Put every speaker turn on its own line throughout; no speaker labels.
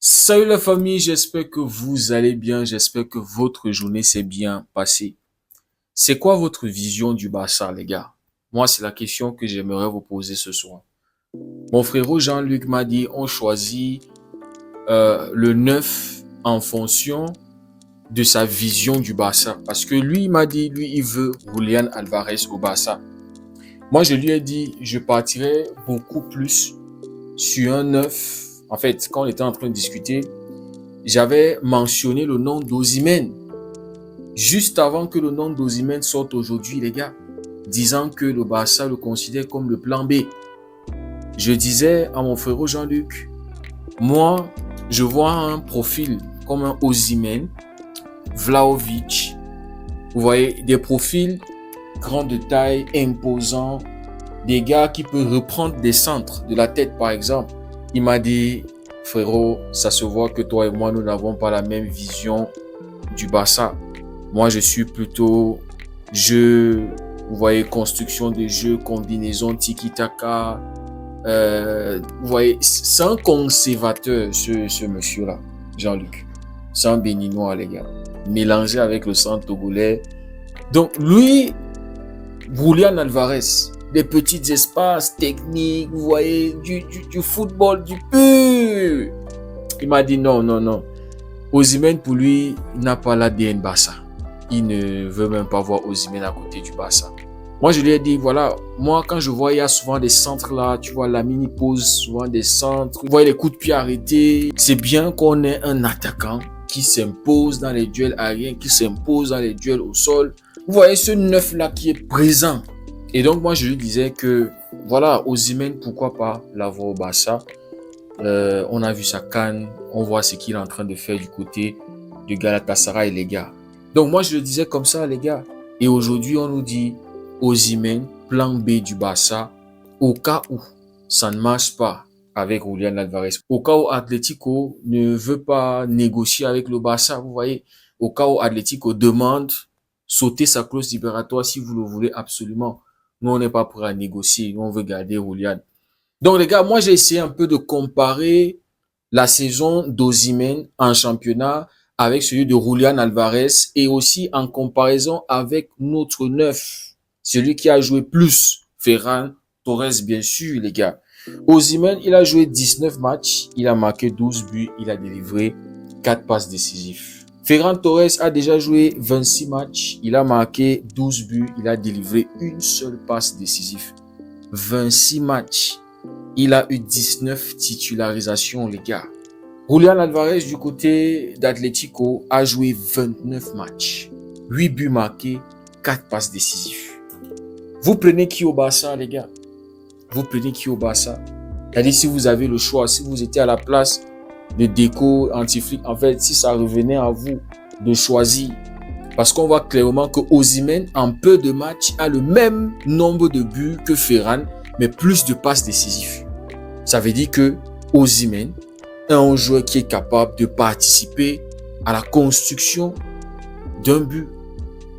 Salut la famille, j'espère que vous allez bien, j'espère que votre journée s'est bien passée. C'est quoi votre vision du Barça, les gars? Moi, c'est la question que j'aimerais vous poser ce soir. Mon frérot Jean-Luc m'a dit, on choisit le 9 en fonction de sa vision du Barça. Parce que lui, il m'a dit, lui, il veut Julián Alvarez au Barça. Moi, je lui ai dit, je partirais beaucoup plus sur un 9. En fait, quand on était en train de discuter, j'avais mentionné le nom d'Osimhen juste avant que le nom d'Osimhen sorte aujourd'hui, les gars, disant que le Barça le considère comme le plan B. Je disais à mon frère Jean-Luc, moi, je vois un profil comme un Osimhen, Vlahovic, vous voyez, des profils grands de taille, imposants, des gars qui peuvent reprendre des centres de la tête, par exemple. Il m'a dit, frérot, ça se voit que toi et moi, nous n'avons pas la même vision du Barça. Moi, je suis plutôt jeu, vous voyez, construction de jeu, combinaison, tiki-taka. Vous voyez, c'est un conservateur, ce monsieur-là, Jean-Luc. C'est un béninois, les gars. Mélangé avec le sang togolais. Donc, lui, Julián Alvarez, des petits espaces techniques, vous voyez, du football, du pur. Il m'a dit non, non, non. Osimhen, pour lui, il n'a pas l'ADN Barça. Il ne veut même pas voir Osimhen à côté du Barça. Moi, je lui ai dit, voilà, moi, quand je vois, il y a souvent des centres là, tu vois, Lamine pose souvent des centres, vous voyez les coups de pied arrêtés. C'est bien qu'on ait un attaquant qui s'impose dans les duels aériens, qui s'impose dans les duels au sol. Vous voyez ce neuf là qui est présent. Et donc, moi, je lui disais que, voilà, Osimhen, pourquoi pas l'avoir au Barça. On a vu sa canne, on voit ce qu'il est en train de faire du côté de Galatasaray, les gars. Donc moi, je le disais comme ça, les gars. Et aujourd'hui, on nous dit Osimhen, plan B du Barça, au cas où ça ne marche pas avec Julián Alvarez, au cas où Atlético ne veut pas négocier avec le Barça, vous voyez, au cas où Atlético demande sauter sa clause libératoire si vous le voulez absolument. Nous, on n'est pas prêt à négocier, nous, on veut garder Julián. Donc les gars, moi j'ai essayé un peu de comparer la saison d'Osimhen en championnat avec celui de Julián Alvarez et aussi en comparaison avec notre neuf, celui qui a joué plus, Ferran Torres bien sûr les gars. Osimhen, il a joué 19 matchs, il a marqué 12 buts, il a délivré 4 passes décisives. Ferran Torres a déjà joué 26 matchs, il a marqué 12 buts, il a délivré une seule passe décisive. 26 matchs. Il a eu 19 titularisations, les gars. Julián Alvarez, du côté d'Atlético, a joué 29 matchs. 8 buts marqués, 4 passes décisives. Vous prenez qui au Barça, les gars? Vous prenez qui au Barça? C'est-à-dire, si vous avez le choix, si vous étiez à la place de Deco, Antiflic, en fait, si ça revenait à vous de choisir, parce qu'on voit clairement que Osimhen, en peu de matchs, a le même nombre de buts que Ferran, mais plus de passes décisives. Ça veut dire que Osimhen est un joueur qui est capable de participer à la construction d'un but,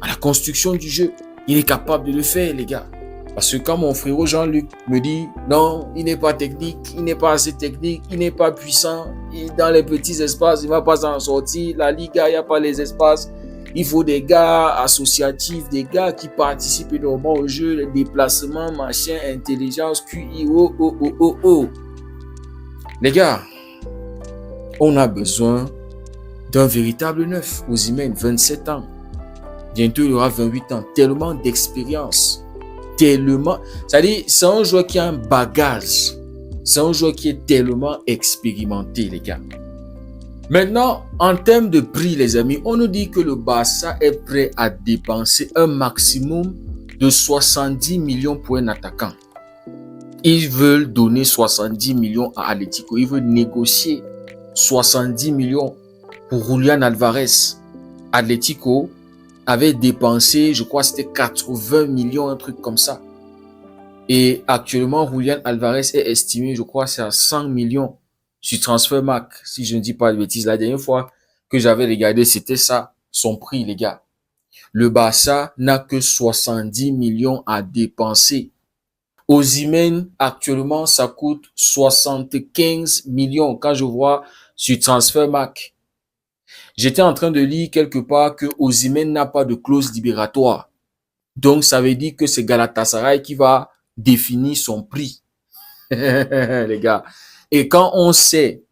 à la construction du jeu. Il est capable de le faire, les gars. Parce que quand mon frérot Jean-Luc me dit non, il n'est pas technique, il n'est pas assez technique, il n'est pas puissant, dans les petits espaces, il ne va pas s'en sortir. La Liga, il n'y a pas les espaces. Il faut des gars associatifs, des gars qui participent énormément au jeu, les déplacements, machin, intelligence, QI, oh. Les gars, on a besoin d'un véritable neuf. Osimhen, 27 ans. Bientôt, il aura 28 ans. Tellement d'expérience. Tellement. C'est-à-dire, c'est un joueur qui a un bagage. C'est un joueur qui est tellement expérimenté, les gars. Maintenant, en termes de prix, les amis, on nous dit que le Barça est prêt à dépenser un maximum de 70 millions pour un attaquant. Ils veulent donner 70 millions à Atlético. Ils veulent négocier 70 millions pour Julián Alvarez. Atlético avait dépensé, je crois, c'était 80 millions, un truc comme ça. Et actuellement, Julián Alvarez est estimé, je crois, c'est à 100 millions sur Transfermarkt, si je ne dis pas de bêtises. La dernière fois que j'avais regardé, c'était ça, son prix, les gars. Le Barça n'a que 70 millions à dépenser. Osimhen, actuellement, ça coûte 75 millions. Quand je vois sur Transfermarkt. J'étais en train de lire quelque part que Osimhen n'a pas de clause libératoire. Donc, ça veut dire que c'est Galatasaray qui va définir son prix. Les gars. Et quand on sait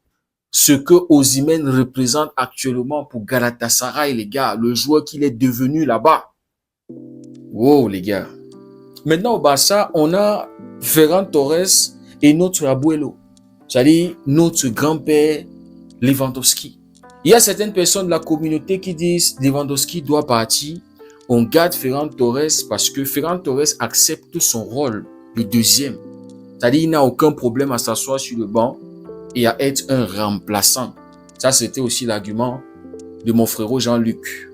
ce que Osimhen représente actuellement pour Galatasaray, les gars, le joueur qu'il est devenu là-bas. Wow, les gars. Maintenant, au Barça, on a Ferran Torres et notre abuelo. C'est-à-dire notre grand-père Lewandowski. Il y a certaines personnes de la communauté qui disent Lewandowski doit partir. On garde Ferran Torres parce que Ferran Torres accepte son rôle, le deuxième. C'est-à-dire il n'a aucun problème à s'asseoir sur le banc et à être un remplaçant. Ça, c'était aussi l'argument de mon frérot Jean-Luc.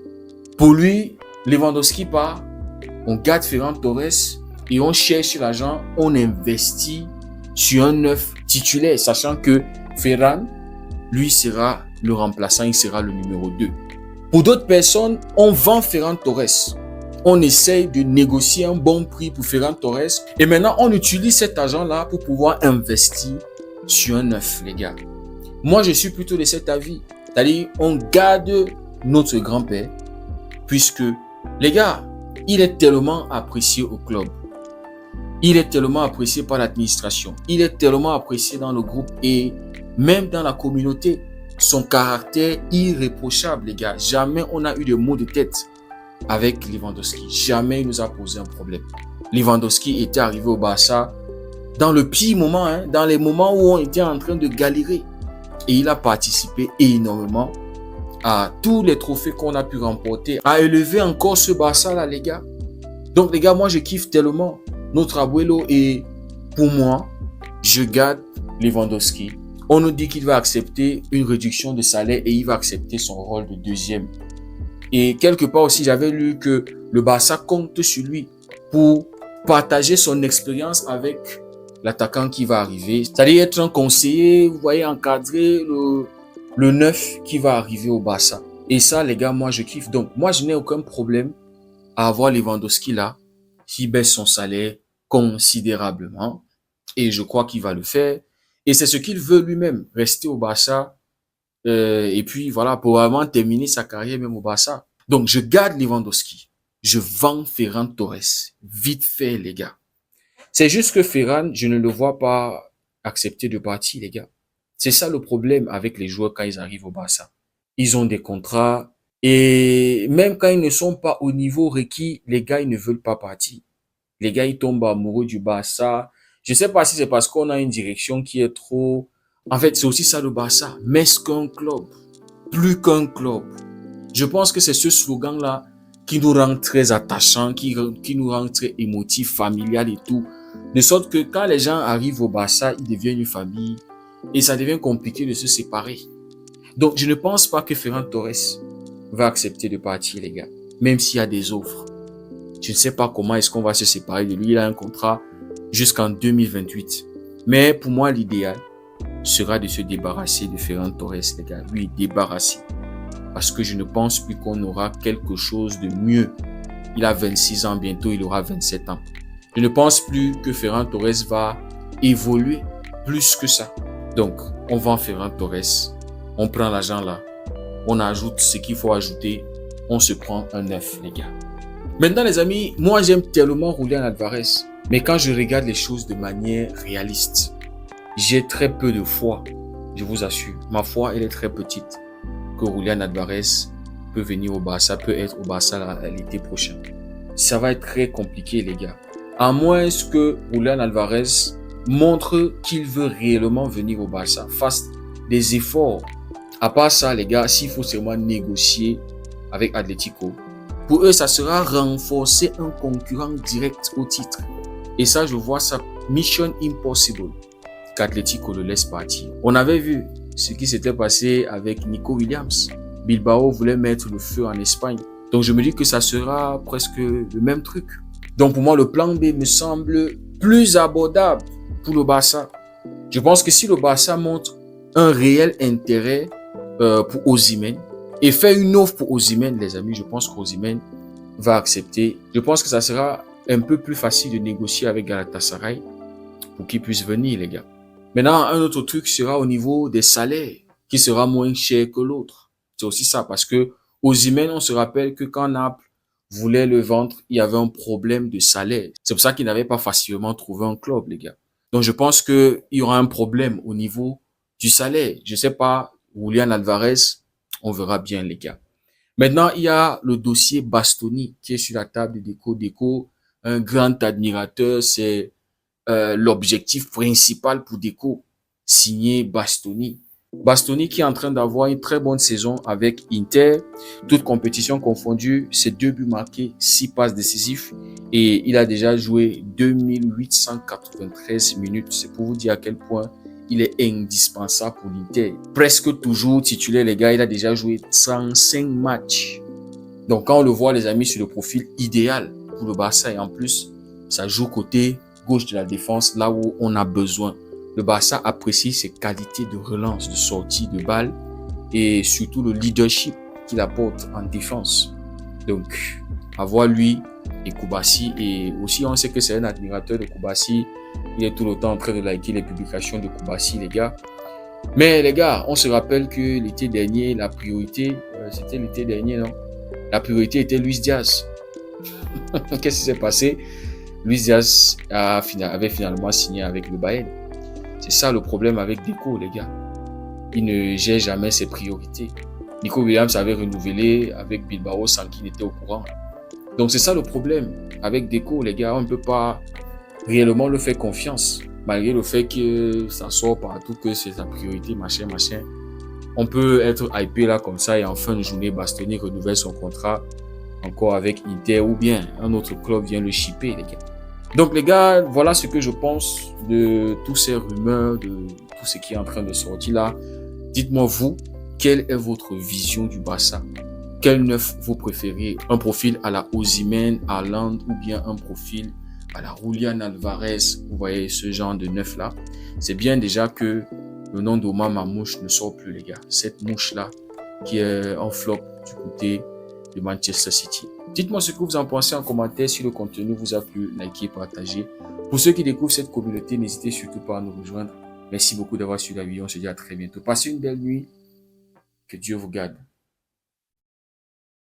Pour lui, Lewandowski part, on garde Ferran Torres et on cherche l'argent, on investit sur un neuf titulaire, sachant que Ferran, lui, sera le remplaçant, il sera le numéro 2. Pour d'autres personnes, on vend Ferran Torres. On essaye de négocier un bon prix pour Ferran Torres. Et maintenant, on utilise cet argent-là pour pouvoir investir sur un neuf, les gars. Moi, je suis plutôt de cet avis. C'est-à-dire, on garde notre grand-père, puisque, les gars, il est tellement apprécié au club. Il est tellement apprécié par l'administration. Il est tellement apprécié dans le groupe et même dans la communauté. Son caractère irréprochable, les gars. Jamais on a eu de maux de tête avec Lewandowski. Jamais il nous a posé un problème. Lewandowski était arrivé au Barça dans le pire moment, dans les moments où on était en train de galérer. Et il a participé énormément à tous les trophées qu'on a pu remporter, à élever encore ce Barça-là, les gars. Donc, les gars, moi, je kiffe tellement notre abuelo et pour moi, je garde Lewandowski. On nous dit qu'il va accepter une réduction de salaire et il va accepter son rôle de deuxième. Et quelque part aussi, j'avais lu que le Barça compte sur lui pour partager son expérience avec l'attaquant qui va arriver. C'est-à-dire être un conseiller, vous voyez, encadrer le neuf qui va arriver au Barça. Et ça, les gars, moi, je kiffe. Donc, moi, je n'ai aucun problème à avoir Lewandowski là, qui baisse son salaire considérablement. Et je crois qu'il va le faire. Et c'est ce qu'il veut lui-même, rester au Barça. Et puis, voilà, pour vraiment terminer sa carrière même au Barça. Donc, je garde Lewandowski. Je vends Ferran Torres. Vite fait, les gars. C'est juste que Ferran, je ne le vois pas accepter de partir, les gars. C'est ça le problème avec les joueurs quand ils arrivent au Barça. Ils ont des contrats et même quand ils ne sont pas au niveau requis, les gars, ils ne veulent pas partir. Les gars, ils tombent amoureux du Barça. Je sais pas si c'est parce qu'on a une direction qui est trop... En fait, c'est aussi ça le Barça. Mais est-ce qu'un club? Plus qu'un club. Je pense que c'est ce slogan-là qui nous rend très attachants, qui nous rend très émotifs, familial et tout. De sorte que quand les gens arrivent au Barça, ils deviennent une famille et ça devient compliqué de se séparer. Donc, je ne pense pas que Ferran Torres va accepter de partir, les gars. Même s'il y a des offres. Je ne sais pas comment est-ce qu'on va se séparer de lui. Il a un contrat jusqu'en 2028. Mais pour moi, l'idéal sera de se débarrasser de Ferran Torres, les gars. Lui, débarrasser. Parce que je ne pense plus qu'on aura quelque chose de mieux. Il a 26 ans, bientôt il aura 27 ans. Je ne pense plus que Ferran Torres va évoluer plus que ça. Donc, on vend Ferran Torres, on prend l'argent là, on ajoute ce qu'il faut ajouter, on se prend un neuf, les gars. Maintenant, les amis, moi j'aime tellement Julián Álvarez, mais quand je regarde les choses de manière réaliste, j'ai très peu de foi, je vous assure. Ma foi, elle est très petite. Que Julián Álvarez peut venir au Barça, peut être au Barça l'été prochain. Ça va être très compliqué, les gars. À moins que Julián Álvarez montre qu'il veut réellement venir au Barça, fasse des efforts. À part ça, les gars, s'il faut seulement négocier avec Atlético, pour eux, ça sera renforcer un concurrent direct au titre. Et ça, je vois ça, mission impossible, qu'Atlético le laisse partir. On avait vu ce qui s'était passé avec Nico Williams. Bilbao voulait mettre le feu en Espagne. Donc, je me dis que ça sera presque le même truc. Donc, pour moi, le plan B me semble plus abordable pour le Barça. Je pense que si le Barça montre un réel intérêt pour Osimhen et fait une offre pour Osimhen, les amis, je pense qu'Osimhen va accepter. Je pense que ça sera un peu plus facile de négocier avec Galatasaray pour qu'il puisse venir, les gars. Maintenant, un autre truc sera au niveau des salaires qui sera moins cher que l'autre. C'est aussi ça, parce que Osimhen, on se rappelle que quand Naples voulait le vendre, il y avait un problème de salaire. C'est pour ça qu'il n'avait pas facilement trouvé un club, les gars. Donc je pense qu'il y aura un problème au niveau du salaire. Je sais pas, Julian Alvarez, on verra bien, les gars. Maintenant, il y a le dossier Bastoni qui est sur la table de Deco. Deco, un grand admirateur, c'est l'objectif principal pour Deco, signer Bastoni. Bastoni qui est en train d'avoir une très bonne saison avec Inter, toutes compétitions confondues, c'est 2 buts marqués, 6 passes décisives et il a déjà joué 2893 minutes. C'est pour vous dire à quel point il est indispensable pour l'Inter. Presque toujours titulaire, les gars, il a déjà joué 35 matchs. Donc quand on le voit, les amis, sur le profil idéal pour le Barça et en plus, ça joue côté gauche de la défense, là où on a besoin. Le Barça apprécie ses qualités de relance, de sortie de balle et surtout le leadership qu'il apporte en défense. Donc, avoir lui et Koubassi, et aussi on sait que c'est un admirateur de Koubassi, il est tout le temps en train de liker les publications de Koubassi, les gars. Mais les gars, on se rappelle que l'été dernier, la priorité, c'était l'été dernier, non? La priorité était Luis Diaz. Qu'est-ce qui s'est passé? Luis Diaz avait finalement signé avec le Bayern. C'est ça le problème avec Deco, les gars. Il ne gère jamais ses priorités. Nico Williams avait renouvelé avec Bilbao sans qu'il était au courant. Donc c'est ça le problème avec Deco, les gars. On ne peut pas réellement le faire confiance. Malgré le fait que ça sort partout, que c'est sa priorité, machin. On peut être hypé là comme ça et en fin de journée, Bastoni renouvelle son contrat encore avec Inter ou bien un autre club vient le shipper, les gars. Donc les gars, voilà ce que je pense de tous ces rumeurs, de tout ce qui est en train de sortir là. Dites-moi vous, quelle est votre vision du Barça? Quel neuf vous préférez? Un profil à la Osimhen, Haaland ou bien un profil à la Julian Alvarez? Vous voyez ce genre de neuf là. C'est bien déjà que le nom d'Omar Mamouche ne sort plus, les gars. Cette mouche là qui est en flop du côté de Manchester City. Dites-moi ce que vous en pensez en commentaire. Si le contenu vous a plu, likez, partagez. Pour ceux qui découvrent cette communauté, n'hésitez surtout pas à nous rejoindre. Merci beaucoup d'avoir suivi la vidéo. On se dit à très bientôt. Passez une belle nuit. Que Dieu vous garde.